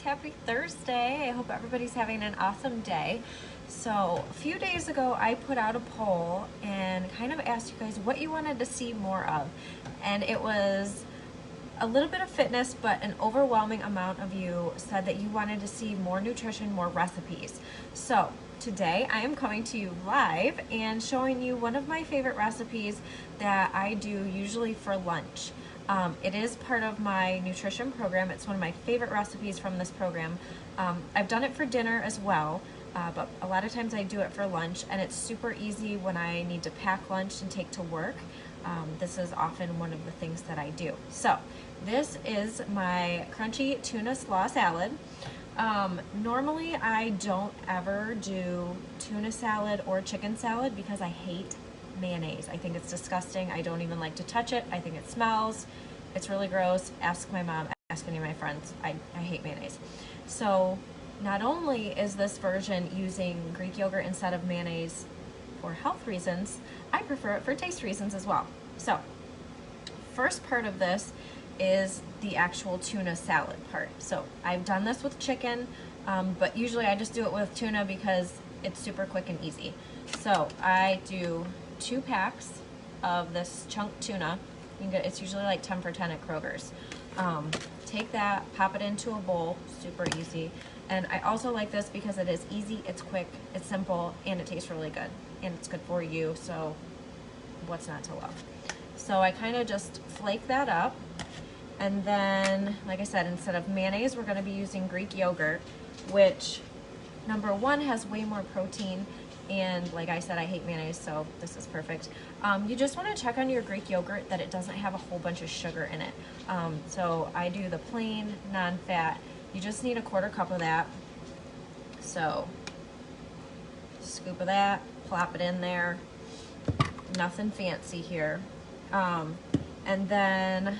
Happy Thursday. I hope everybody's having an awesome day. So a few days ago I put out a poll and kind of asked you guys what you wanted to see more of, and it was a little bit of fitness, but an overwhelming amount of you said that you wanted to see more nutrition, more recipes. So today I am coming to you live and showing you one of my favorite recipes that I do usually for lunch. It is part of my nutrition program. It's one of my favorite recipes from this program. I've done it for dinner as well, but a lot of times I do it for lunch, and it's super easy when I need to pack lunch and take to work. This is often one of the things that I do. So this is my crunchy tuna slaw salad. Normally I don't ever do tuna salad or chicken salad because I hate mayonnaise. I think it's disgusting. I don't even like to touch it. I think it smells. It's really gross. Ask my mom, ask any of my friends. I hate mayonnaise. So not only is this version using Greek yogurt instead of mayonnaise for health reasons, I prefer it for taste reasons as well. So first part of this is the actual tuna salad part. So I've done this with chicken, but usually I just do it with tuna because it's super quick and easy. So I do 2 packs of this chunk tuna. You can get, it's usually like 10 for 10 at Kroger's. Take that, pop it into a bowl, super easy. And I also like this because it is easy, it's quick, it's simple, and it tastes really good. And it's good for you, so what's not to love? So I kind of just flake that up. And then, like I said, instead of mayonnaise, we're gonna be using Greek yogurt, which, number one, has way more protein. And like I said, I hate mayonnaise, so this is perfect. You just want to check on your Greek yogurt that it doesn't have a whole bunch of sugar in it. So I do the plain, non-fat. You just need a 1/4 cup of that. So scoop of that, plop it in there. Nothing fancy here. And then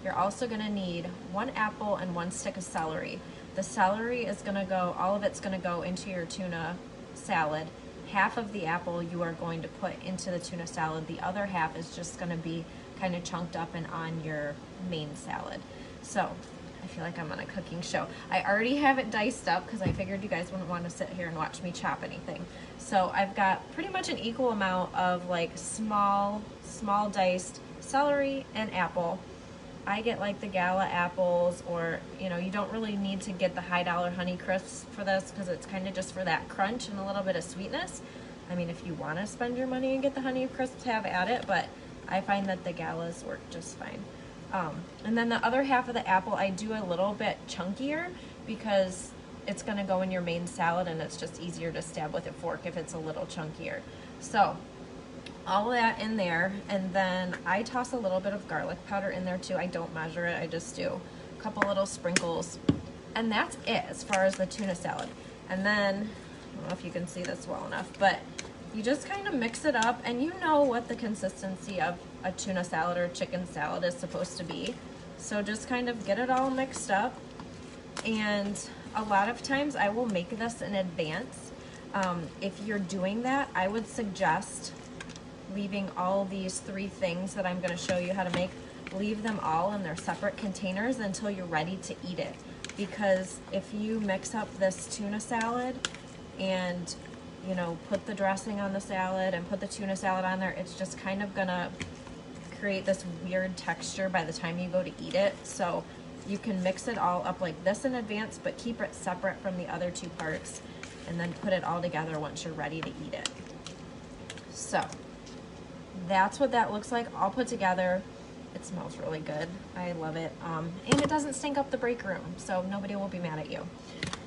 you're also gonna need 1 apple and 1 stick of celery. The celery is gonna go, all of it's gonna go into your tuna salad. Half of the apple you are going to put into the tuna salad. The other half is just gonna be kind of chunked up and on your main salad. So I feel like I'm on a cooking show. I already have it diced up because I figured you guys wouldn't want to sit here and watch me chop anything. So I've got pretty much an equal amount of like small diced celery and apple. I get like the Gala apples, or you know, you don't really need to get the high dollar Honey Crisps for this because it's kind of just for that crunch and a little bit of sweetness. I mean, if you want to spend your money and get the Honey Crisps, have at it, but I find that the Galas work just fine. And then the other half of the apple I do a little bit chunkier because it's going to go in your main salad and it's just easier to stab with a fork if it's a little chunkier. So all of that in there, and then I toss a little bit of garlic powder in there too. I don't measure it, I just do a couple little sprinkles, and that's it as far as the tuna salad. And then, I don't know if you can see this well enough, but you just kind of mix it up, and you know what the consistency of a tuna salad or chicken salad is supposed to be. So just kind of get it all mixed up, and a lot of times I will make this in advance. If you're doing that, I would suggest leaving all these 3 things that I'm going to show you how to make, leave them all in their separate containers until you're ready to eat it. Because if you mix up this tuna salad and, you know, put the dressing on the salad and put the tuna salad on there, it's just kind of gonna create this weird texture by the time you go to eat it. So you can mix it all up like this in advance, but keep it separate from the other 2 parts, and then put it all together once you're ready to eat it. So that's what that looks like all put together. It smells really good. I love it. And it doesn't stink up the break room, so nobody will be mad at you.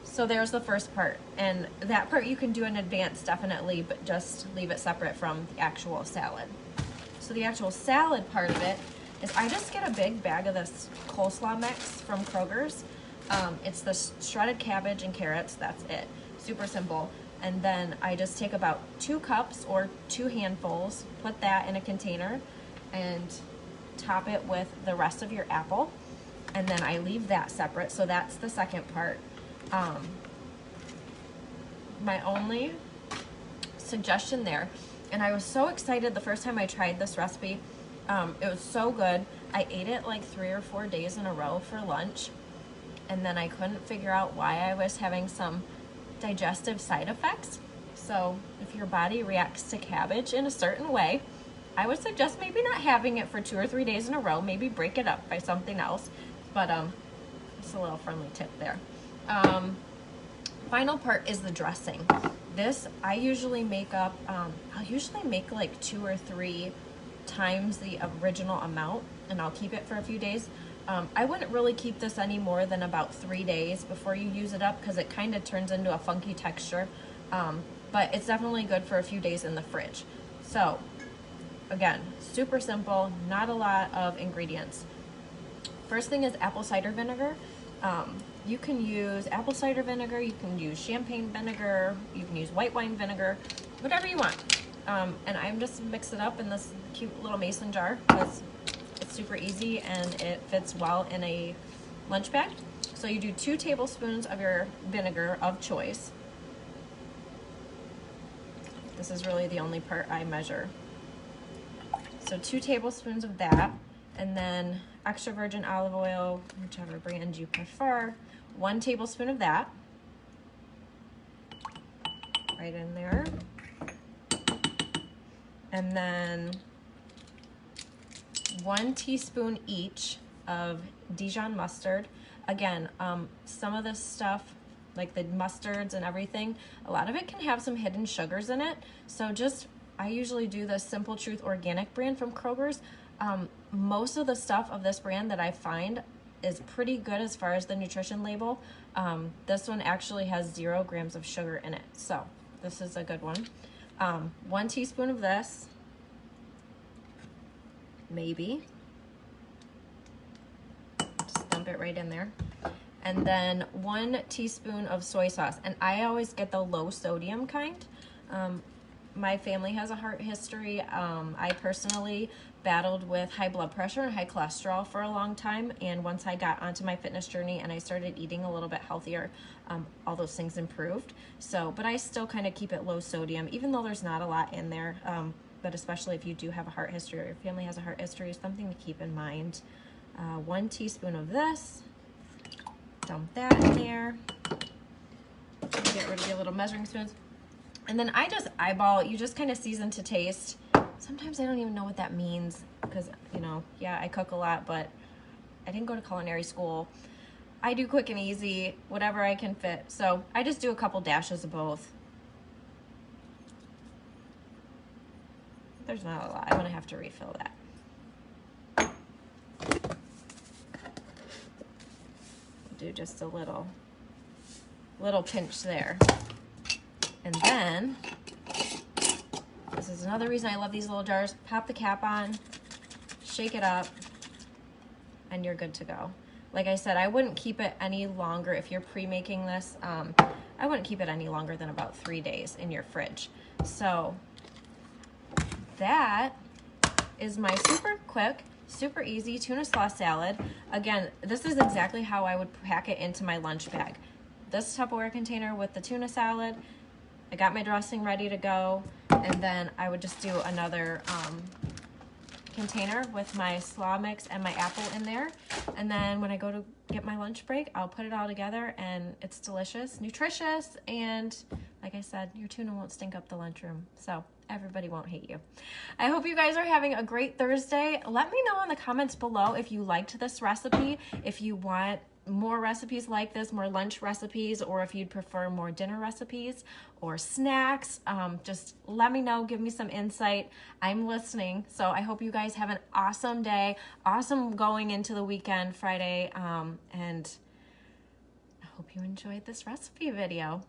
So there's the first part, and that part you can do in advance definitely, but just leave it separate from the actual salad. So the actual salad part of it is I just get a big bag of this coleslaw mix from Kroger's. It's the shredded cabbage and carrots, that's it. Super simple. And then I just take about 2 cups or 2 handfuls, put that in a container, and top it with the rest of your apple. And then I leave that separate, so that's the second part. My only suggestion there, and I was so excited the first time I tried this recipe, it was so good. I ate it like 3 or 4 days in a row for lunch, and then I couldn't figure out why I was having some digestive side effects. So if your body reacts to cabbage in a certain way, I would suggest maybe not having it for 2 or 3 days in a row. Maybe break it up by something else. But just a little friendly tip there. Final part is the dressing. This I usually make up. I'll usually make like 2 or 3 times the original amount, and I'll keep it for a few days. I wouldn't really keep this any more than about 3 days before you use it up, because it kind of turns into a funky texture. But it's definitely good for a few days in the fridge. So again, super simple, not a lot of ingredients. First thing is apple cider vinegar. You can use apple cider vinegar, you can use champagne vinegar, you can use white wine vinegar, whatever you want. And I'm just mix it up in this cute little mason jar because it's super easy and it fits well in a lunch bag. So you do 2 tablespoons of your vinegar of choice. This is really the only part I measure. So 2 tablespoons of that, and then extra virgin olive oil, whichever brand you prefer, 1 tablespoon of that, right in there. And then 1 teaspoon each of Dijon mustard. Again, some of this stuff, like the mustards and everything, a lot of it can have some hidden sugars in it. So I usually do the Simple Truth organic brand from Kroger's. Most of the stuff of this brand that I find is pretty good as far as the nutrition label. This one actually has 0 grams of sugar in it. So this is a good one. 1 teaspoon of this, maybe. Just dump it right in there. And then 1 teaspoon of soy sauce. And I always get the low sodium kind. My family has a heart history. I personally battled with high blood pressure and high cholesterol for a long time. And once I got onto my fitness journey and I started eating a little bit healthier, all those things improved. So, but I still kind of keep it low sodium, even though there's not a lot in there. But especially if you do have a heart history or your family has a heart history, something to keep in mind. 1 teaspoon of this. Dump that in there. Get rid of your little measuring spoons. And then I just eyeball, you just kind of season to taste. Sometimes I don't even know what that means because, yeah, I cook a lot, but I didn't go to culinary school. I do quick and easy, whatever I can fit. So I just do a couple dashes of both. There's not a lot. I'm going to have to refill that. Do just a little pinch there. And then, this is another reason I love these little jars. Pop the cap on, shake it up, and you're good to go. Like I said, I wouldn't keep it any longer if you're pre-making this. I wouldn't keep it any longer than about 3 days in your fridge. So that is my super quick, super easy tuna slaw salad. Again, this is exactly how I would pack it into my lunch bag. This Tupperware container with the tuna salad. I got my dressing ready to go, and then I would just do another container with my slaw mix and my apple in there. And then when I go to get my lunch break, I'll put it all together, and it's delicious, nutritious, and like I said, your tuna won't stink up the lunchroom. So everybody won't hate you. I hope you guys are having a great Thursday. Let me know in the comments below if you liked this recipe, if you want more recipes like this, more lunch recipes, or if you'd prefer more dinner recipes or snacks. Just let me know, give me some insight. I'm listening. So I hope you guys have an awesome day, awesome going into the weekend, Friday, and I hope you enjoyed this recipe video.